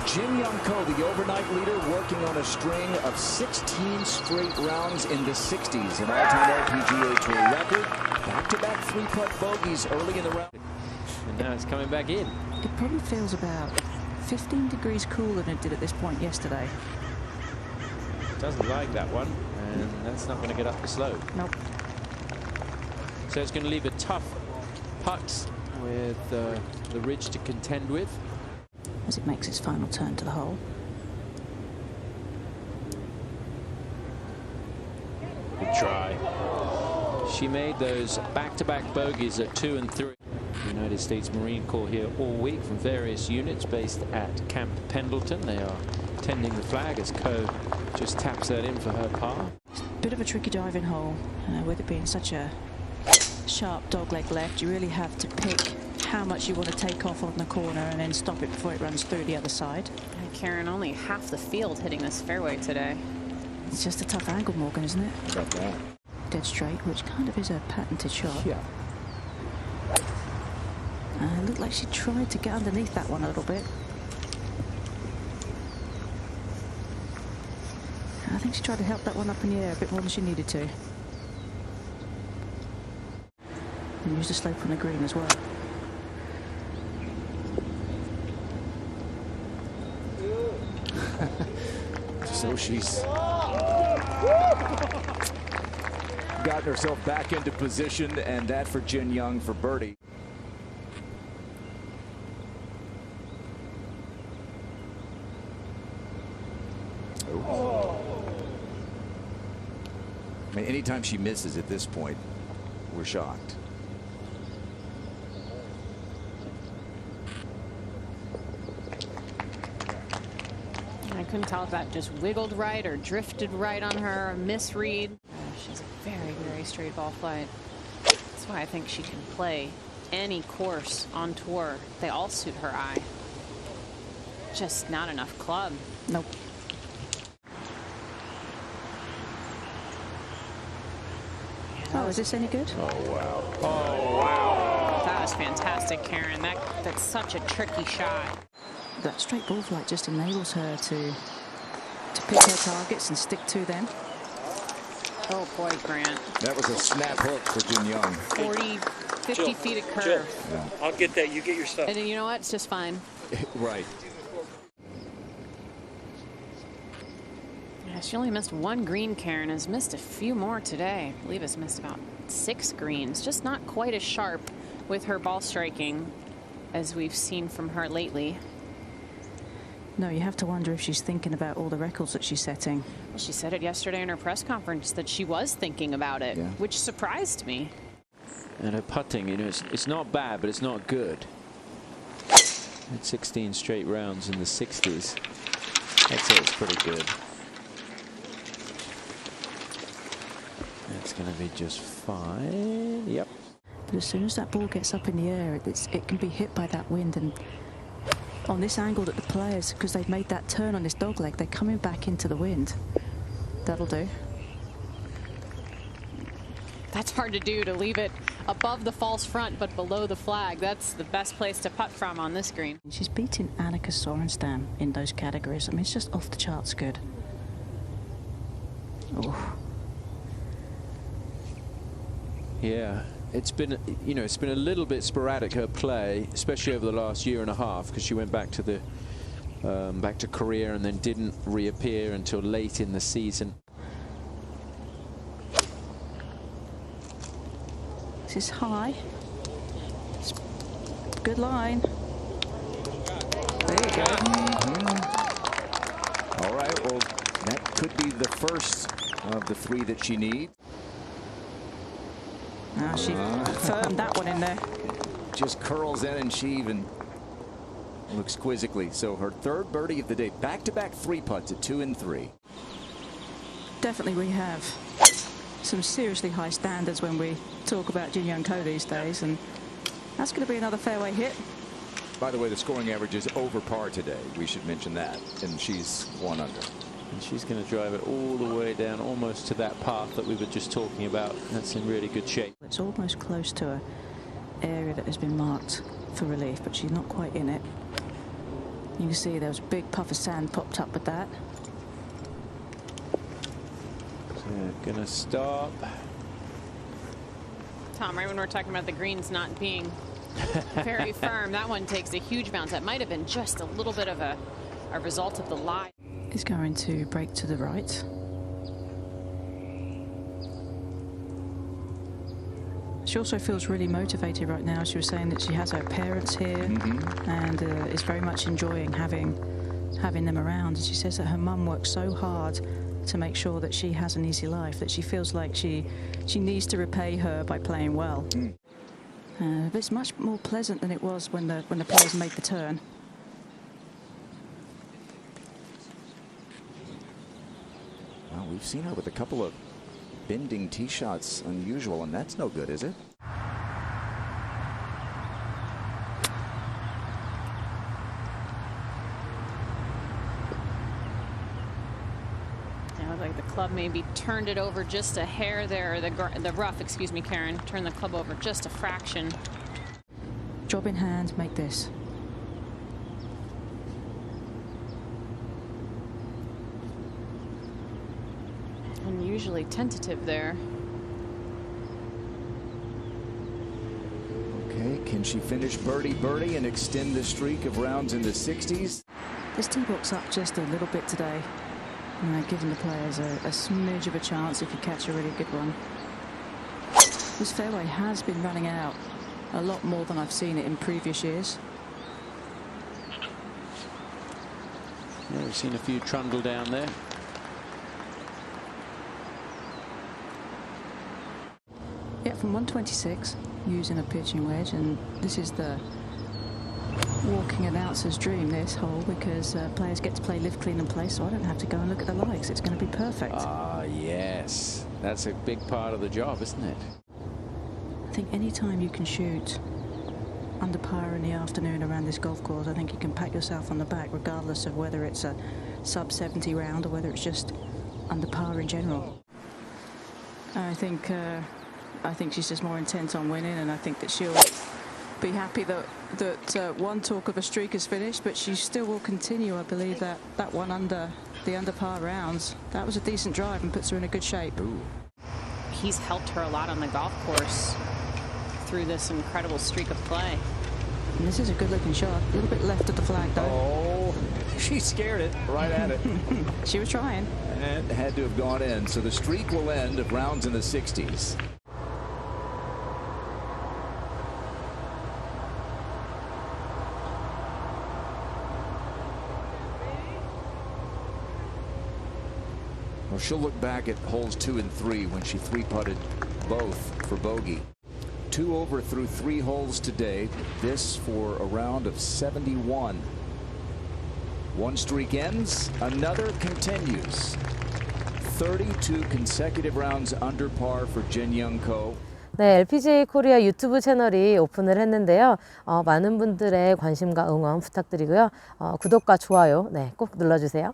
Jin Young Ko, the overnight leader, working on a string of 16 straight rounds in the 60s, an all-time LPGA Tour record. Back-to-back three-putt bogeys early in the round. And now it's coming back in. It probably feels about 15 degrees cooler than it did at this point yesterday. Doesn't like that one, and that's not going to get up the slope. Nope. So it's going to leave a tough putt with the ridge to contend with. As it makes its final turn to the hole. Good try. She made those back-to-back bogeys at 2 and 3. The United States Marine Corps here all week from various units based at Camp Pendleton. They are tending the flag as Ko just taps that in for her par. Bit of a tricky driving hole, with it being such a sharp dogleg left. You really have to pick how much you want to take off on the corner and then stop it before it runs through the other side. Karen, only half the field hitting this fairway today. It's just a tough angle, Morgan, isn't it? About that. Dead straight, which kind of is a patented shot. Yeah. It looked like she tried to get underneath that one a little bit. I think she tried to help that one up in the air a bit more than she needed to. And use the slope on the green as well. So she's gotten herself back into position, and that for Jin Young for birdie. I mean, anytime she misses at this point, we're shocked. I couldn't tell if that just wiggled right or drifted right on her, a misread. She's a very, very straight ball flight. That's why I think she can play any course on tour. They all suit her eye. Just not enough club. Nope. Oh, is this any good? Oh, wow. Oh, wow. That was fantastic, Karen. That's such a tricky shot. That straight ball flight just enables her to pick her targets and stick to them. Oh boy, Grant. That was a snap hook for Jin Young. 40, 50 Jill, feet of curve. Jill, Yeah. I'll get that. You get your stuff. And then, you know what? It's just fine. Right. Yeah, she only missed one green, Karen. Has missed a few more today. I believe has missed about 6 greens. Just not quite as sharp with her ball striking as we've seen from her lately. No, you have to wonder if she's thinking about all the records that she's setting. Well, she said it yesterday in her press conference that she was thinking about it, Yeah. which surprised me. And her putting, you know, it's not bad, but it's not good. At 16 straight rounds in the 60s. I'd say it's pretty good. That's going to be just fine. Yep. But as soon as that ball gets up in the air, it can be hit by that wind. And on this angle that the players, because they've made that turn on this dogleg, they're coming back into the wind. That'll do. That's hard to do, to leave it above the false front but below the flag. That's the best place to putt from on this green. She's beating Annika Sorenstam in those categories. I mean, it's just off the charts good. Oh. Yeah, it's been, you know, it's been a little bit sporadic, her play, especially over the last year and a half, because she went back to the back to Korea and then didn't reappear until late in the season. This is high. It's good line. There you go. All right, well, that could be the first of the 3 that she needs. Ah, she firmed that one in there. Just curls in, and she even looks quizzically. So her 3rd birdie of the day. Back-to-back 3 putts at 2 and 3. Definitely we have some seriously high standards when we talk about Jin Young Ko these days, and that's going to be another fairway hit. By the way, the scoring average is over par today. We should mention that, and she's 1 under. And she's going to drive it all the way down almost to that path that we were just talking about. That's in really good shape. It's almost close to an area that has been marked for relief, but she's not quite in it. You can see there was a big puff of sand popped up with that. So gonna stop. Tom, right when we're talking about the greens not being very firm, that one takes a huge bounce. That might have been just a little bit of a result of the lie. Is going to break to the right. She also feels really motivated right now. She was saying that she has her parents here and is very much enjoying having them around. She says that her mum works so hard to make sure that she has an easy life, that she feels like she needs to repay her by playing well. But it's much more pleasant than it was when the players made the turn. Well, we've seen her with a couple of bending tee shots, unusual, and that's no good, is it? Yeah, like the club maybe turned it over just a hair there, or the rough, excuse me, Karen, turned the club over just a fraction. Job in hand, make this. Unusually tentative there. Okay, can she finish birdie and extend the streak of rounds in the 60s? This tee box up just a little bit today, giving the players a smidge of a chance if you catch a really good one. This fairway has been running out a lot more than I've seen it in previous years. Yeah, we've seen a few trundle down there. Yeah, from 126, using a pitching wedge, and this is the walking announcer's dream, this hole, because players get to play live, clean and play, so I don't have to go and look at the likes. It's going to be perfect. Ah, yes. That's a big part of the job, isn't it? I think any time you can shoot under par in the afternoon around this golf course, I think you can pat yourself on the back, regardless of whether it's a sub 70 round or whether it's just under par in general. I think she's just more intent on winning, and I think that she'll be happy that one talk of a streak is finished, but she still will continue. I believe that one under the under par rounds, that was a decent drive and puts her in a good shape. Ooh. He's helped her a lot on the golf course through this incredible streak of play. And this is a good looking shot. A little bit left of the flag though. Oh, she scared it right at it. She was trying. And had to have gone in. So the streak will end of rounds in the 60s. Well, she'll look back at holes 2 and 3 when she three-putted both for bogey. 2 over through 3 holes today. This for a round of 71. One streak ends, another continues. 32 consecutive rounds under par for Jin Young Ko. 네, LPGA 코리아 유튜브 채널이 오픈을 했는데요. 많은 분들의 관심과 응원 부탁드리고요. 구독과 좋아요 꼭 눌러주세요.